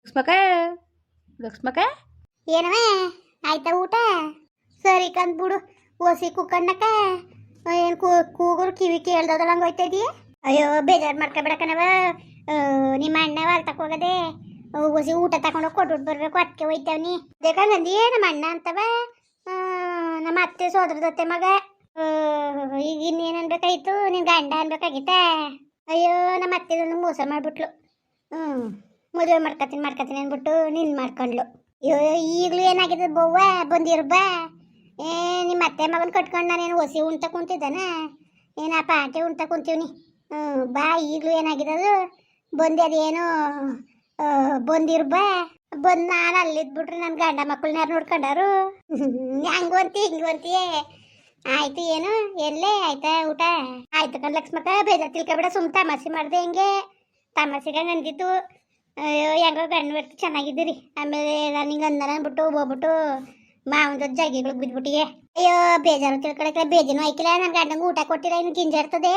ಲಕ್ಷ್ಮಕ್ಕ ಲಕ್ಷ್ಮಕ್ಕ ಏನವ ಆಯ್ತಾ ಊಟ ಸರಿ ಕಂದ್ ಬಿಡು ಓಸಿ ಕುಕ್ಕಣ್ಣಕ್ಕ ಏನು ಕೂಗುರು ಕಿವಿ ಕೇಳ್ದಲ್ಲ ಹಂಗೆ ಹೋಯ್ತಾ ಇದೀಯ ಅಯ್ಯೋ ಬೇಜಾರು ಮಾಡ್ಕೊಬೇಡಕನವ ನಿಮ್ಮ ಅಣ್ಣವ ಅಲ್ಲಿ ತಕೋಗದೆ ಓಸಿ ಊಟ ತಗೊಂಡೋಗಿ ಕೊಟ್ಬಿಟ್ಟು ಬರ್ಬೇಕು ಅದಕ್ಕೆ ಹೋಯ್ತವ್ನಿ ಬೇಕಂಗಂದಿ ನಮ್ಮ ಅಣ್ಣ ಅಂತವ ನಮ್ಮ ಅತ್ತೆ ಸೋದರದತ್ತೆ ಮಗ ಈಗ ಇನ್ನೇನು ಅನ್ಬೇಕಾಯ್ತು ನಿನ್ ಗಂಡ ಅನ್ಬೇಕಾಗಿತ್ತ ಅಯ್ಯೋ ನಮ್ಮ ಅತ್ತೆದೊಂದು ಮೋಸ ಮಾಡ್ಬಿಟ್ಲು ಮದುವೆ ಮಾಡ್ಕತೀನಿ ಅಂದ್ಬಿಟ್ಟು ನಿನ್ ಮಾಡ್ಕೊಂಡ್ಲು ಅಯ್ಯೋ ಈಗಲೂ ಏನಾಗಿದೆ ಬವ್ವ ಬಂದಿರ್ಬಾ ನಿಮ್ಮ ಅತ್ತೆ ಮಗನ ಕಟ್ಕೊಂಡು ನಾನೇನು ಹೊಸಿ ಉಣ್ತಾ ಕುಂತಿದ್ದಾನ ಏನು ಆ ಪಾಟೆ ಉಣ್ತಾ ಕುಂತೀವ್ನಿ ಬಾ ಈಗಲೂ ಏನಾಗಿದೆ ಅದು ಬಂದು ಅದೇನು ಬಂದಿರ್ಬಾ ಬಂದು ನಾನು ಅಲ್ಲಿದ್ಬಿಟ್ರೆ ನನ್ನ ಗಂಡ ಮಕ್ಕಳನ್ನ ಯಾರು ನೋಡ್ಕೊಂಡಾರು ಹಿಂಗು ಅಂತೀಯೇ ಆಯ್ತು ಏನು ಎಲ್ಲೇ ಆಯ್ತಾ ಊಟ ಆಯ್ತು ಕಣ್ ಲಕ್ಷ್ಮಕ್ಕ ಬೇಜಾರು ತಿಳ್ಕೊಬೇಡ ಸುಮ್ ತಮಾಷೆ ಮಾಡಿದೆ ಹಿಂಗೆ ತಮಾಷೆಗೆ ಅಂದಿತ್ತು ಅಯ್ಯೋ ಹೆಂಗೋ ಗಂಡು ಬರ್ತು ಚೆನ್ನಾಗಿದ್ದೀರಿ ಆಮೇಲೆ ನಾನು ಹಿಂಗೆ ಅಂದನ ಅಂದ್ಬಿಟ್ಟು ಹೋಗ್ಬಿಟ್ಟು ಮಾವಂದ ಜಗಿಗಳಿಗೆ ಬಿದ್ಬಿಟ್ಟಿಗೆ ಅಯ್ಯೋ ಬೇಜಾರು ತಿಳ್ಕೊಳಕ್ಕೆ ಬೇಜಾನು ಆಯ್ಕಿಲ್ಲ ನನ್ನ ಗಂಡಂಗೆ ಊಟ ಕೊಟ್ಟಿಲ್ಲ ಇನ್ನು ಗಿಂಜಾಡ್ತದೆ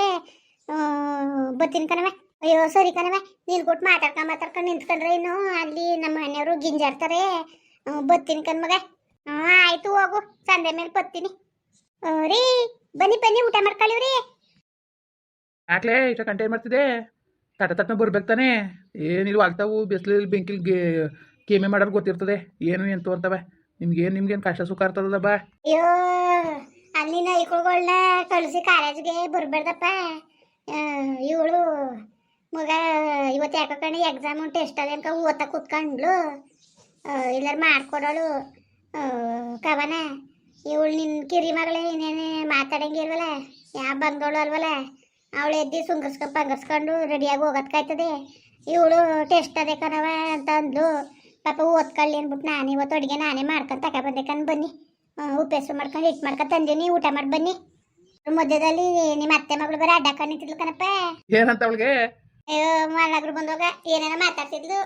ಬತ್ತೀನಿ ಕಣವೆ ಅಯ್ಯೋ ಸರಿ ಕಣವೆ ನೀನು ಕೊಟ್ಟು ಮಾತಾಡ್ಕೊಂಡು ನಿಂತ್ಕೊಂಡ್ರೆ ಇನ್ನು ಅಲ್ಲಿ ನಮ್ಮ ಮನೆಯವರು ಗಿಂಜಾಡ್ತಾರೆ ಬತ್ತೀನಿ ಕಣ್ಮಗ ಆಯ್ತು ಹೋಗು ಸಂಡೆ ಮೇಲೆ ಬತ್ತೀನಿ ರೀ ಬನ್ನಿ ಊಟ ಮಾಡ್ಕೊಳ್ಳಿವ್ರಿ ಯಾಕ್ಲೇ ಇಷ್ಟ ಕಂಟೇನ್ ಮಾಡ್ತಿದ್ದೆ ತಟ್ಟನ ಬರ್ಬೇಕು ತಾನೆ ಏನಿಲ್ವ ಆಗ್ತಾವು ಬಿಸಿಲಲ್ಲಿ ಬೆಂಕಿಲಿ ಕೇಮೆ ಮಾಡೋದು ಗೊತ್ತಿರ್ತದೆ ಏನು ಎಂತು ಅಂತವೆ ನಿಮ್ಗೇನು ಕಷ್ಟ ಸುಖ ಇರ್ತದಲ್ಲ ಬಾ ಅಯ್ಯೋ ಅಲ್ಲಿ ನೈಕುಗಳನ್ನ ಕಳಿಸಿ ಕಾಲೇಜ್ಗೆ ಬರ್ಬೇಡ್ದಪ್ಪ ಇವಳು ಮಗ ಇವತ್ತು ಯಾಕೋ ಕಣೆ ಎಕ್ಸಾಮು ಟೆಸ್ಟ್ ಅದ ಅನ್ಕ ಓದ್ತಾ ಕೂತ್ಕೊಂಡ್ಲು ಎಲ್ಲರೂ ಮಾಡ್ಕೊಡೋಳು ಕವನ ಇವಳು ನಿನ್ನ ಕಿರಿ ಮಗಳೇ ಇನ್ನೇನೆ ಮಾತಾಡಂಗಿಲ್ವಲ್ಲ ಯಾ ಬಂದವಳು ಅಲ್ವಲ್ಲ ಅವಳು ಎದ್ದು ಪಂಗರ್ಸ್ಕೊಂಡು ರೆಡಿಯಾಗಿ ಹೋಗೋದಕ್ಕಾಯ್ತದೆ ಇವಳು ಟೆಸ್ಟ್ ಅದೇ ಕಣವ ಅಂತ ಅಂದ್ಲು ಪಾಪ ಓದ್ಕೊಳ್ಳಿ ಅಂದ್ಬಿಟ್ಟು ನಾನು ಇವತ್ತು ಅಡುಗೆ ನಾನೇ ಮಾಡ್ಕೊಂಡು ತಗೊಬಂದೆ ಬನ್ನಿ ಉಪ್ಪೆಸರು ಮಾಡ್ಕೊಂಡು ಹಿಟ್ಟು ಮಾಡ್ಕೊಂಡು ತಂದೀನಿ ಊಟ ಮಾಡಿ ಬನ್ನಿ ಮಧ್ಯದಲ್ಲಿ ನಿಮ್ಮ ಅತ್ತೆ ಮಗಳು ಬರೀ ಅಡ್ಡ ನಿಂತಿದ್ಲು ಕಣಪ್ಪ ಏನಂತ ಅವಳಿಗೆ ಅಯ್ಯೋ ಮಲ್ಲಗ್ರು ಬಂದಾಗ ಏನೇನೋ ಮಾತಾಡ್ತಿದ್ಲು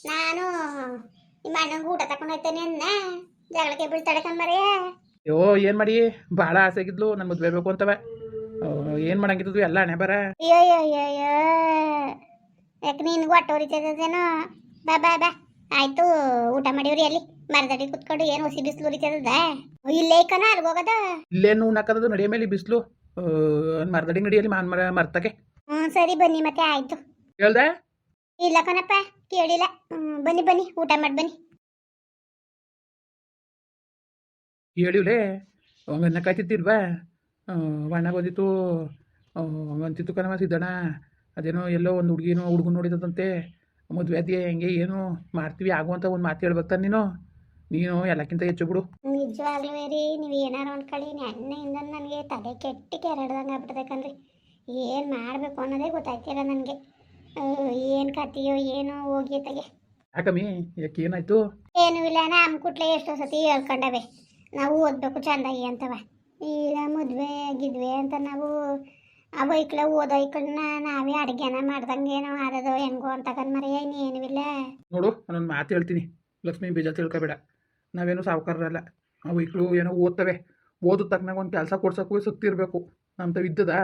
ನಾನು ನಿಮ್ಮ ಅಣ್ಣಂಗೆ ಊಟ ತಕೊಂಡು ಹೋಗ್ತೇನೆ ಅನ್ನ ಜಗಳಕ್ಕೆ ಬೀಳ್ತಾಳೆ ಕಣ್ಮರೆಯ ಅಯ್ಯೋ ಏನು ಮಾಡಿ ಭಾಳ ಆಸೆ ಆಗಿದ್ಲು ನನ್ನ ಮದುವೆ ಬೇಕು ಅಂತವೆ ಏನು ಮಾಡಂಗಿದ್ದು ಎಲ್ಲ ಹಣೆ ಬರ ಅಯ್ಯೋ ಯಾಕೆ ನಿನ್ಗೂ ಹೊಟ್ಟೆ ಉರಿತದೇನೋ ಬಾ ಬಾ ಬಾ ಆಯ್ತು ಊಟ ಮಾಡಿವ್ರಿ ಅಲ್ಲಿ ಮರದಡಿ ಕುತ್ಕೊಂಡು ಏನು ಹೊಸಿ ಬಿಸಿಲು ಉರಿತದ ಇಲ್ಲೇ ಕಣ ಅಲ್ಗೋಗದ ಇಲ್ಲೇನು ಉಣ್ಣಾಕದು ನಡಿಯ ಮೇಲೆ ಬಿಸಿಲು ಮರದಡಿ ನಡಿಯಲ್ಲಿ ಮರ್ತಕ್ಕೆ ಸರಿ ಬನ್ನಿ ಮತ್ತೆ ಆಯ್ತು ಹೇಳ್ದೆ ಇಲ್ಲ ಕಣಪ್ಪ ಕೇಳಿಲ್ಲ ಬನ್ನಿ ಊಟ ಮಾಡಿ ಬನ್ನಿ ಹೇಳಿವ್ಲೇ ಹಂಗನ್ನ ಕಾಯ್ತಿದ್ದಿಲ್ವಾ ಬಣ್ಣ ಬಂದಿತ್ತು ಅಂತಿತ್ತು ಕಣವ ಸಿದ್ದಣ್ಣ ಅದೇನೋ ಎಲ್ಲೋ ಒಂದು ಹುಡುಗನ ನೋಡಿದಂತೆ ಮದುವೆ ಅದೇ ಹೆಂಗೆ ಏನು ಮಾಡ್ತೀವಿ ಆಗುವಂತ ಒಂದು ಮಾತು ಹೇಳ್ಬೇಕು ತಾನೆ ನೀನು ಎಲ್ಲಕ್ಕಿಂತ ಹೆಚ್ಚು ಬಿಡು ನಿಜವಾಗ್ಲೂ ರೀ ನೀವು ಏನಾರು ಅನ್ಕೊಳ್ಳಿ ನೆನ್ನೆಯಿಂದ ನನಗೆ ತಲೆ ಕೆಟ್ಟಿ ಕೆರಡ್ದಂಗೆ ಆಗ್ಬಿಟ್ಟದೆ ಕಣ್ರಿ ಏನು ಮಾಡಬೇಕು ಅನ್ನೋದೇ ಗೊತ್ತಾಯ್ತಿಲ್ಲ ನನಗೆ ಏನು ಕತೆಯೋ ಏನೋ ಹೋಗಿ ತೆಗೆ ಯಾಕಮ್ಮಿ ಯಾಕೆ ಏನಾಯ್ತು ಏನೂ ಇಲ್ಲ ನಮ್ಮ ಕುಟ್ಲೆ ಎಷ್ಟೋ ಸತಿ ಹೇಳ್ಕೊಂಡವೆ ನಾವು ಓದಬೇಕು ಚಂದಾಗಿ ಅಂತವ ಈಗ ಮದುವೆ ಗಿದ್ವೆ ಅಂತ ನಾವು ಆ ಬೈಕ್ಲ ಓದೋಯ್ಕಳನ್ನ ನಾವೇ ಅಡುಗೆನ ಮಾಡ್ದಂಗೆ ಏನೋ ಆದದೋ ಹೆಂಗೋ ಅಂತ ಕಣ್ಮರೆಯ ಇನ್ನೇನು ಇಲ್ಲ ನೋಡು ನಾನೊಂದು ಮಾತು ಹೇಳ್ತೀನಿ ಲಕ್ಷ್ಮಿ ಬೇಜಾರು ತಿಳ್ಕೊಬೇಡ ನಾವೇನು ಸಾವುಕಾರರಲ್ಲ ಆ ವೈಕ್ಳು ಏನೋ ಓದ್ತವೆ ಓದಿದ ತಕ್ಕನಾಗ ಒಂದು ಕೆಲಸ ಕೊಡ್ಸೋಕ್ಕೂ ಸತ್ತಿರಬೇಕು ನಮ್ದು ಇದ್ದದ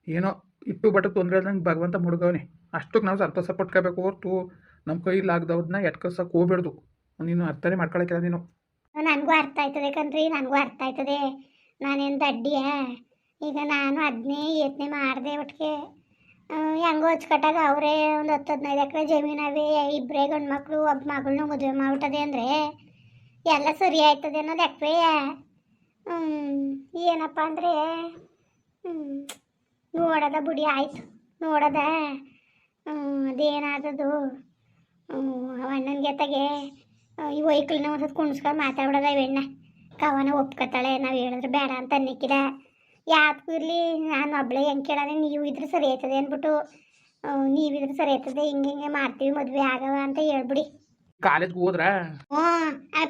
ಏನೋ ಇಟ್ಟು ಬಟ್ಟಕ್ಕೆ ತೊಂದರೆ ಇಲ್ದಂಗೆ ಭಗವಂತ ಮುಡ್ಗವನೆ ಅಷ್ಟಕ್ಕೆ ನಾವು ಸಂತೋಷ ಪಟ್ಕೋಬೇಕು ಹೊರ್ತು ನಮ್ಮ ಕೈಲಾಗ್ದವ್ರನ್ನ ಎಟ್ಕಸಕ್ಕೆ ಹೋಗ್ಬೇಡ್ದು ನೀನು ಅರ್ಥನೇ ಮಾಡ್ಕೊಳಕ್ಕಿಲ್ಲ ನೀನು ನನಗೂ ಅರ್ಥ ಆಯ್ತದೆ ಕಣ್ರಿ ನನಗೂ ಅರ್ಥ ಆಯ್ತದೆ ನಾನೇನು ದಡ್ಡಿಯ ಈಗ ನಾನು ಅದನ್ನೇ ಯತ್ನೆ ಮಾಡಿದೆ ಒಟ್ಟಿಗೆ ಹೆಂಗೋ ಹಚ್ಕಟ್ಟಾಗ ಅವರೇ ಒಂದು 10-15 ಎಕರೆ ಜಮೀನವೇ ಇಬ್ಬರೇ ಗಂಡು ಮಕ್ಕಳು ಒಬ್ಬ ಮಗಳನ್ನೂ ಮದುವೆ ಮಾಡ್ಬಿಟ್ಟದೆ ಅಂದರೆ ಎಲ್ಲ ಸರಿ ಆಯ್ತದೆ ಅನ್ನೋದು ಯಾಕೆ ಏನಪ್ಪ ಅಂದರೆ ನೋಡೋದ ಬುಡಿ ಆಯ್ತು ನೋಡೋದ ಅದೇನಾದದು ಅಣ್ಣನಿಗೆ ತಗೆ ಈ ವೈಕಲ್ನ ಒಂದು ಕುಣಿಸ್ಕೊಂಡು ಮಾತಾಡೋದ ಇವೆಣ್ಣ ಕವನ ಒಪ್ಕೊತಾಳೆ ನಾವು ಹೇಳಿದ್ರೆ ಬೇಡ ಅಂತ ಅನ್ನಕ್ಕಿಲ್ಲ ಯಾಕೆ ಇರಲಿ ನಾನು ಒಬ್ಬಳೇ ಹೆಂಗೆ ಕೇಳೋಣ ನೀವು ಇದ್ರೆ ಸರಿ ಆಯ್ತದೆ ಅಂದ್ಬಿಟ್ಟು ನೀವಿದ್ರೆ ಸರಿ ಆಯ್ತದೆ ಹಿಂಗೆ ಮಾಡ್ತೀವಿ ಮದುವೆ ಆಗವ ಅಂತ ಹೇಳ್ಬಿಡಿ ಕಾಲೇಜ್ಗೆ ಹೋದ್ರ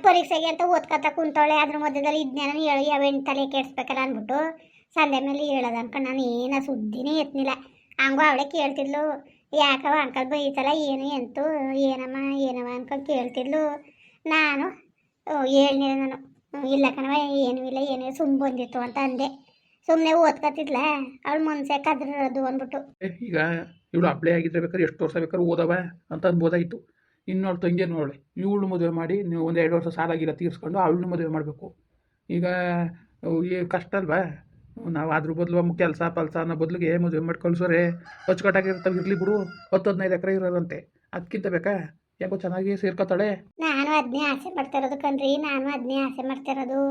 ಪರೀಕ್ಷೆಗೆ ಅಂತ ಓದ್ಕೊತ ಕುಂತವಳೆ ಅದ್ರ ಮಧ್ಯದಲ್ಲಿ ಇದನ್ನೇನ ಹೇಳಿ ಅವೆಣ್ಣು ತಲೆ ಕೆಡ್ಸ್ಬೇಕಲ್ಲ ಅಂದ್ಬಿಟ್ಟು ಸಂದೆ ಮೇಲೆ ಹೇಳೋದು ಅನ್ಕೊಂಡು ನಾನು ಏನೋ ಸುದ್ದಿನೇ ಎತ್ತನಿಲ್ಲ ಹಂಗೂ ಅವಳೆ ಕೇಳ್ತಿದ್ಲು ಯಾಕವ ಅಂಕಲ್ ಬೈತಲ್ಲ ಏನು ಎಂತು ಏನವ ಅನ್ಕೊಂಡು ಕೇಳ್ತಿದ್ಲು ನಾನು ಹೇಳ್ನಿಲ್ಲ ನಾನು ಇಲ್ಲ ಕಣವ ಏನೂ ಇಲ್ಲ ಏನೇ ಸುಮ್ಮ ಬಂದಿತ್ತು ಅಂತ ಅಂದೆ ಸುಮ್ಮನೆ ಓದ್ಕೊತಿದ್ಲ ಅವಳು ಮನ್ಸೆ ಕದ್ರದು ಅಂದ್ಬಿಟ್ಟು ಈಗ ಇವಳು ಅಪ್ಲೈ ಆಗಿದ್ರೆ ಬೇಕಾದ್ರೆ ಎಷ್ಟು ವರ್ಷ ಬೇಕಾದ್ರೆ ಓದವ ಅಂತ ಅನ್ಬೋದಾಗಿತ್ತು ಇನ್ನೊಳು ತಂಗಿ ನೋಳೆ ಇವಳು ಮದುವೆ ಮಾಡಿ ನೀವು ಒಂದು 2 ವರ್ಷ ಸಾಲಾಗಿಲ್ಲ ತೀರಿಸ್ಕೊಂಡು ಅವಳನ್ನ ಮದುವೆ ಮಾಡಬೇಕು. ಈಗ ಈ ಕಷ್ಟ ಅಲ್ವಾ? ನಾವು ಅದ್ರ ಬದಲು ಕೆಲಸ ಪಲ್ಸ ಅನ್ನೋ ಬದಲಿಗೆ ಮದುವೆ ಮಾಡಿ ಕಳ್ಸೋರೆ ಅಚ್ಚುಕಟ್ಟಾಗಿರ್ತಾವೆ. ಇರಲಿ ಬಿಡು, 10-15 ಎಕರೆ ಇರೋರಂತೆ, ಅದಕ್ಕಿಂತ ಬೇಕಾ? ಯಾಕೋ ಚೆನ್ನಾಗಿ ಸೇರ್ಕೊತಾಳೆ. ನಾನು ಅದನ್ನೇ ಆಸೆ ಮಾಡ್ತಿರೋದು ಕಣ್ರಿ, ನಾನು ಅದನ್ನೇ ಆಸೆ ಮಾಡ್ತಿರೋದು.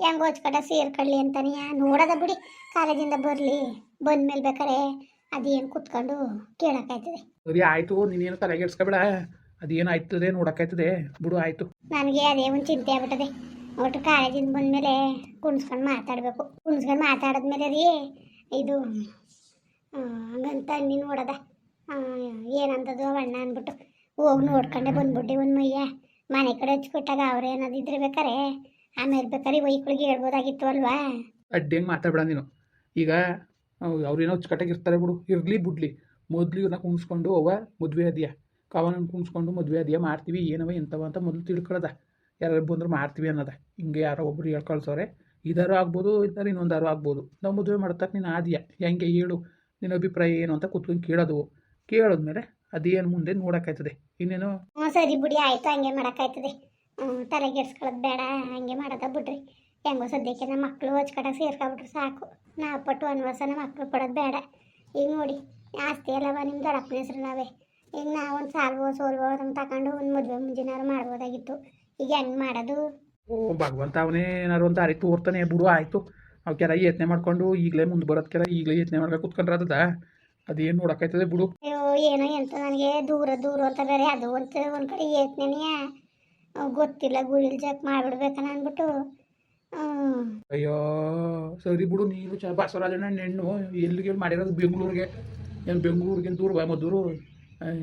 ಹೆಂಗೋ ಹೊಚ್ಕಟ ಸೇರ್ಕೊಳ್ಳಿ ಅಂತಾನೆ ನೋಡೋದ ಬಿಡಿ. ಕಾಲೇಜಿಂದ ಬರಲಿ, ಬಂದ್ಮೇಲೆ ಬೇಕಾರೆ ಅದೇನು ಕುತ್ಕೊಂಡು ಕೇಳೋಕ್ಕಾಯ್ತದೆ. ಸರಿ ಆಯಿತು, ನೀನೇನು ತಲೆಗೆಡ್ಸ್ಕೊಬೇಡ. ಅದೇನು ಆಯ್ತದೆ ನೋಡೋಕ್ಕಾಯ್ತದೆ ಬಿಡು, ಆಯಿತು. ನನಗೆ ಅದೇ ಒಂದು ಚಿಂತೆ ಆಗ್ಬಿಟ್ಟದೆ. ಒಟ್ಟು ಕಾಲೇಜಿಂದ ಬಂದಮೇಲೆ ಕುಣಿಸ್ಕೊಂಡು ಮಾತಾಡಬೇಕು. ಕುಣಿಸ್ಕೊಂಡು ಮಾತಾಡಿದ್ಮೇಲೆ ರೀ ಇದು ಹಂಗಂತ ಅನ್ನಿ ನೋಡೋದ ಏನಂತದ್ದು ಅಣ್ಣ ಅಂದ್ಬಿಟ್ಟು ಹೋಗಿ ನೋಡ್ಕೊಂಡೆ ಬಂದ್ಬಿಟ್ಟೆ ಒಂದು ಮಯ್ಯ. ಮನೆ ಕಡೆ ಹಚ್ಕೊಟ್ಟಾಗ ಅವ್ರು ಏನಾದಿದ್ರೆ ಬೇಕಾರೆ ಆಮೇಲೆ ಬೇಕಾರೆ ವೈಕ್ಳಿಗೆ ಹೇಳ್ಬೋದಾಗಿತ್ತು ಅಲ್ವಾ? ಅಡ್ಡಿಂಗೆ ಮಾತಾಡ್ಬೇಡ ನೀನು. ಈಗ ಅವ್ರೇನೋ ಅಚ್ಚುಕಟ್ಟಾಗಿ ಇರ್ತಾರೆ ಬಿಡು, ಇರಲಿ ಬಿಡ್ಲಿ. ಮೊದಲು ಇವ್ರನ್ನ ಕುಣಿಸ್ಕೊಂಡು ಅವ್ವ ಮದುವೆ ಅದೆಯಾ ಕವನನ್ನು ಕುಣಿಸ್ಕೊಂಡು ಮದುವೆ ಅದೆಯಾ ಮಾಡ್ತೀವಿ ಏನವ ಎಂತವ ಅಂತ ಮೊದಲು ತಿಳ್ಕೊಳ್ಳೋದ. ಯಾರು ಬಂದ್ರು ಮಾಡ್ತೀವಿ ಅನ್ನೋದ. ಹಿಂಗೆ ಯಾರೋ ಒಬ್ರು ಹೇಳ್ಕಳ್ಸೋರೆ, ಇದಾರು ಆಗ್ಬೋದು, ಇದ್ದಾರೆ ಇನ್ನೊಂದಾರು ಆಗ್ಬೋದು. ನಾವು ಮದುವೆ ಮಾಡ್ತಕ್ಕ ನೀನು ಆದ್ಯಾ ಹೆಂಗೆ ಹೇಳು, ನಿನ್ನ ಅಭಿಪ್ರಾಯ ಏನು ಅಂತ ಕೂತ್ಕೊಂಡು ಕೇಳೋದ್ಮೇಲೆ ಅದೇನು ಮುಂದೆ ನೋಡೋಕ್ಕಾಯ್ತದೆ. ಇನ್ನೇನು ಸರಿ ಬಿಡಿ, ಆಯಿತು, ಹಂಗೆ ಮಾಡೋಕ್ಕಾಯ್ತದೆ. ತಲೆಗೆಡ್ಸ್ಕೊಳ್ಳೋದು ಬೇಡ, ಹಂಗೆ ಮಾಡೋದ ಬಿಡ್ರಿ. ಹೆಂಗೋ ಸದ್ಯಕ್ಕೆ ನಮ್ಮ ಮಕ್ಕಳು ಹಚ್ಕಟಾಗ ಸೇರ್ಕೊಬಿಟ್ರು ಸಾಕು. ನಾವು ಪಟ್ಟು ಅನ್ವಸನ ಮಕ್ಕಳು ಕೊಡೋದು ಬೇಡ. ಈಗ ನೋಡಿ, ಆಸ್ತಿ ಅಲ್ಲವ ನಿಮ್ಮ ದೊಡ್ಡಪ್ಪನ ಹೆಸ್ರು ನಾವೇ. ಈಗ ನಾವೊಂದು ಸೋಲ್ವೋ ಅದನ್ನು ತಗೊಂಡು ಒಂದು ಮದುವೆ ಮುಂಜಿನಾರು ಮಾಡ್ಬೋದಾಗಿತ್ತು. ಈಗ ಹೆಂಗೆ ಮಾಡೋದು? ಓ ಭಗವಂತ, ಅವನೇ ಏನಾರು ಒಂದು ದಾರಿ ತೋರ್ತಾನೆ ಬಿಡು. ಆಯಿತು, ಅವಕ್ಕೆಲ್ಲ ಯೋಚನೆ ಮಾಡ್ಕೊಂಡು ಈಗಲೇ ಮುಂದೆ ಬರೋದಕ್ಕೆಲ್ಲ ಈಗಲೇ ಯೋಚನೆ ಮಾಡ್ಕೊಂಡು ಕುತ್ಕೊಂಡ್ರೆ ಅದೇನು ನೋಡೋಕ್ಕಾಯ್ತದೆ ಬಿಡು. ಅಯ್ಯೋ ಏನೋ ಎಂತ ನನಗೆ ದೂರ ಅಂತ ಬೇರೆ ಅದು ಒಂದು ಕಡೆ ಯೋಚನೆನೇ ಗೊತ್ತಿಲ್ಲ. ಗುಳಿಲ್ ಜಾಕ್ ಮಾಡಿಬಿಡ್ಬೇಕನ ಅಂದ್ಬಿಟ್ಟು ಅಯ್ಯೋ ಸರಿ ಬಿಡು. ನೀನು ಬಸವರಾಜಣ್ಣ ಹೆಣ್ಣು ಎಲ್ಲಿಗೆ ಮಾಡಿರೋದು? ಬೆಂಗಳೂರಿಗೆ. ಏನು ಬೆಂಗಳೂರಿಗೇನು ದೂರ ಬಾ ಮದ್ದೂರು?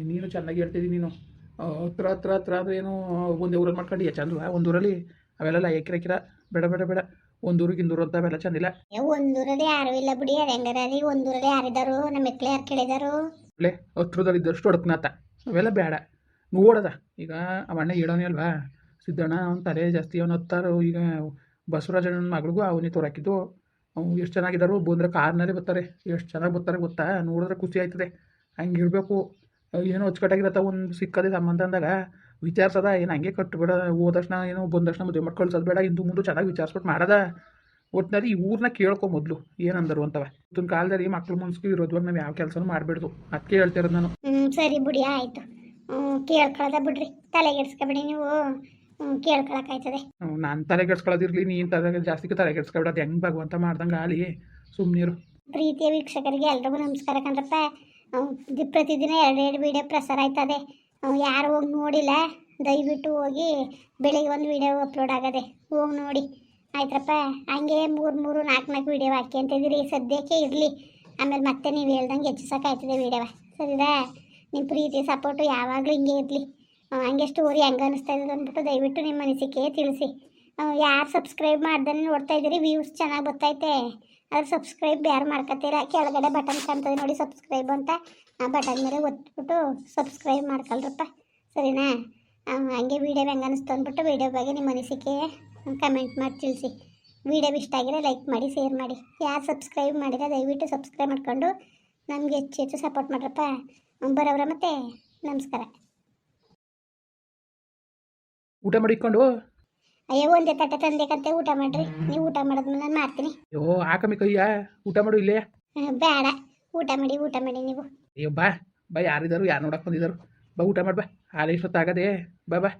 ನೀನು ಚೆನ್ನಾಗಿ ಹೇಳ್ತಿದ್ದೀನಿ. ನೀನು ಹತ್ರ ಅಂದರೆ ಏನು ಒಂದೇ ಊರಲ್ಲಿ ಮಾಡ್ಕೊಂಡು ಚಂದ್ವ ಒಂದೂರಲ್ಲಿ ಅವೆಲ್ಲ ಎಕ್ಕಿರ ಬೇಡ. ಒಂದೂರಿಗೆ ಇಂದೂರು ಅಂತ ಅವೆಲ್ಲ ಚಂದಿಲ್ಲ. ಒಂದೂರಲ್ಲಿ ಯಾರು ಇಲ್ಲ ಬಿಡಿ. ಅದು ಹೆಂಗಾರ ರೀ, ಒಂದೂರಲ್ಲಿ ಯಾರಿದ್ದಾರು? ನಮ್ಮ ಮಕ್ಳು ಯಾರು ಕೇಳಿದಾರು? ಅಲ್ಲೇ ಹತ್ರದಲ್ಲಿದ್ದಷ್ಟು ಹೊಡಕ್ನಾತ ಅವೆಲ್ಲ ಬೇಡ. ನೋಡದ ಈಗ ಅವಣ್ಣ ಹೇಳೋನೇ ಅಲ್ವಾ, ಸಿದ್ದಣ್ಣ ಅವ್ನ ತಲೆ ಜಾಸ್ತಿ ಅವನು ಹತ್ತಾರು. ಈಗ ಬಸವರಾಜಣ್ಣನ ಮಗಳಿಗೂ ಅವನೇ ತೋರಾಕಿದ್ದು. ಅವ್ನು ಎಷ್ಟು ಚೆನ್ನಾಗಿದ್ದಾರು, ಬಂದರೆ ಕಾರ್ನಲ್ಲೇ ಬರ್ತಾರೆ. ಎಷ್ಟು ಚೆನ್ನಾಗಿ ಬರ್ತಾರೆ ಗೊತ್ತಾ? ನೋಡಿದ್ರೆ ಖುಷಿ ಆಯ್ತದೆ. ಹಂಗೆ ಇರಬೇಕು. ಏನೋ ಅಚ್ಚುಕಟ್ಟಾಗಿರತ್ತ ಒಂದು ಸಿಕ್ಕದೆ ಸಂಬಂಧ ಅಂದಾಗ ವಿಚಾರಿಸೋದ. ಏನು ಹಂಗೆ ಕಟ್ಟಬೇಡ, ಹೋದ ತಕ್ಷಣ ಏನೋ ಬಂದ ತಕ್ಷಣ ಮದುವೆ ಮಾಡಿ ಕಳ್ಸೋದು ಬೇಡ. ಇಂದು ಮುಂದೆ ಚೆನ್ನಾಗಿ ವಿಚಾರಿಸ್ಬಿಟ್ಟು ಮಾಡೋದ. ಒಟ್ಟಿನಲ್ಲಿ ಈ ಊರನ್ನ ಕೇಳ್ಕೊ ಮೊದಲು ಏನಂದರು ಅಂತವ. ಇವತ್ತಿನ ಕಾಲದಲ್ಲಿ ಮಕ್ಳು ಮುನ್ಸ್ಕಿ ಇರೋದ್ವಾಗ ನಾವು ಯಾವ ಕೆಲಸನೂ ಮಾಡಬೇಡ್ದು. ಅದಕ್ಕೆ ಹೇಳ್ತಿರೋದು ನಾನು. ಸರಿ ಬಿಡಿ, ಆಯಿತು. ಕೇಳ್ಕೊಳ್ಳೋದ ಬಿಡ್ರಿ, ತಲೆಗೆಡ್ಸ್ಕೊಬೇಡಿ ನೀವು. ಕೇಳ್ಕೊಳಕ್ಕಾಯ್ತದೆ. ನಾನು ತಲೆಗೆಡ್ಸ್ಕೊಳ್ಳೋದಿರಲಿ, ನೀನು ಜಾಸ್ತಿ ತಲೆಗೆಡ್ಸ್ಕೊಬೇಡ. ಅದು ಹೆಂಗೆ ಭಗವಂತ ಮಾಡ್ದಂಗೆ ಆಲಿ, ಸುಮ್ಮನಿರು. ಪ್ರೀತಿಯ ವೀಕ್ಷಕರಿಗೆ ಎಲ್ರಿಗೂ ನಮಸ್ಕಾರ ಕಣ್ರಪ್ಪ. ಪ್ರತಿದಿನ 2 ವಿಡಿಯೋ ಪ್ರಸಾರ ಆಯ್ತದೆ. ಯಾರು ಹೋಗಿ ನೋಡಿಲ್ಲ ದಯವಿಟ್ಟು ಹೋಗಿ, ಬೆಳಿಗ್ಗೆ ಒಂದು ವಿಡಿಯೋ ಅಪ್ಲೋಡ್ ಆಗದೆ, ಹೋಗಿ ನೋಡಿ ಆಯ್ತರಪ್ಪ. ಹಂಗೆ 3-4 ವಿಡಿಯೋ ಹಾಕಿ ಅಂತಿದ್ದೀರಿ, ಸದ್ಯಕ್ಕೆ ಇರಲಿ. ಆಮೇಲೆ ಮತ್ತೆ ನೀವು ಹೇಳ್ದಂಗೆ ಹೆಚ್ಚಿಸೋಕ್ಕಾಯ್ತದೆ ವಿಡಿಯೋವ. ಸರಿದಾ? ನಿಮ್ಮ ಪ್ರೀತಿ ಸಪೋರ್ಟು ಯಾವಾಗಲೂ ಹಿಂಗೆ ಇರಲಿ. ಹಂಗೆ ಸ್ಟೋರಿ ಹೆಂಗೆ ಅನ್ನಿಸ್ತಾ ಇದೆ ಅಂದ್ಬಿಟ್ಟು ದಯವಿಟ್ಟು ನಿಮ್ಮ ಅನಿಸಿಕೆ ತಿಳಿಸಿ. ಯಾರು ಸಬ್ಸ್ಕ್ರೈಬ್ ಮಾಡ್ದೇ ನೋಡ್ತಾ ಇದ್ದೀರಿ, ವ್ಯೂಸ್ ಚೆನ್ನಾಗಿ ಬರ್ತೈತೆ. ಅದ್ರ ಸಬ್ಸ್ಕ್ರೈಬ್ ಯಾರು ಮಾಡ್ಕೊತೀರಾ? ಕೆಳಗಡೆ ಬಟನ್ ಕಾಣ್ತದೆ ನೋಡಿ, ಸಬ್ಸ್ಕ್ರೈಬ್ ಅಂತ. ಆ ಬಟನ್ ಮೇಲೆ ಒತ್ಬಿಟ್ಟು ಸಬ್ಸ್ಕ್ರೈಬ್ ಮಾಡ್ಕೊಳ್ರಪ್ಪ, ಸರಿನಾ? ಹಂಗೆ ವೀಡಿಯೋ ಹೆಂಗೆ ಅನ್ನಿಸ್ತು ಅಂದ್ಬಿಟ್ಟು ವೀಡಿಯೋ ಬಗ್ಗೆ ನಿಮ್ಮ ಅನಿಸಿಕೆ ಕಮೆಂಟ್ ಮಾಡಿ ತಿಳಿಸಿ. ವೀಡಿಯೋ ಇಷ್ಟ ಆಗಿರೋ ಲೈಕ್ ಮಾಡಿ, ಶೇರ್ ಮಾಡಿ. ಯಾರು ಸಬ್ಸ್ಕ್ರೈಬ್ ಮಾಡಿದ್ರೆ ದಯವಿಟ್ಟು ಸಬ್ಸ್ಕ್ರೈಬ್ ಮಾಡ್ಕೊಂಡು ನಮಗೆ ಹೆಚ್ಚು ಸಪೋರ್ಟ್ ಮಾಡ್ರಪ್ಪ. ಬರೋವ್ರ ಮತ್ತೆ ನಮಸ್ಕಾರ. ಊಟ ಮಾಡಿಕೊಂಡು ಅಯ್ಯೋ ಒಂದೇ ತಟ್ಟೆ ತಂದೇಕಂತೆ ಊಟ ಮಾಡ್ರಿ. ನೀವು ಊಟ ಮಾಡಿದ್ಮೇಲೆ ನಾನು ಮಾಡ್ತೀನಿ. ಅಯ್ಯೋ ಆಕಮ್ಮಿ ಕೈಯ ಊಟ ಮಾಡು ಇಲ್ಲೇ. ಬೇಡ, ಊಟ ಮಾಡಿ ನೀವು. ಅಯ್ಯೋ ಬಾ ಯಾರಿದ್ದಾರು, ಯಾರು ನೋಡಕ್ಕೆ ಬಂದಿದ್ದಾರು? ಬಾ ಊಟ ಮಾಡಿ ಬಾ. ಹಾಲು ಇಷ್ಟೊತ್ತಾಗದೆ. ಬಾ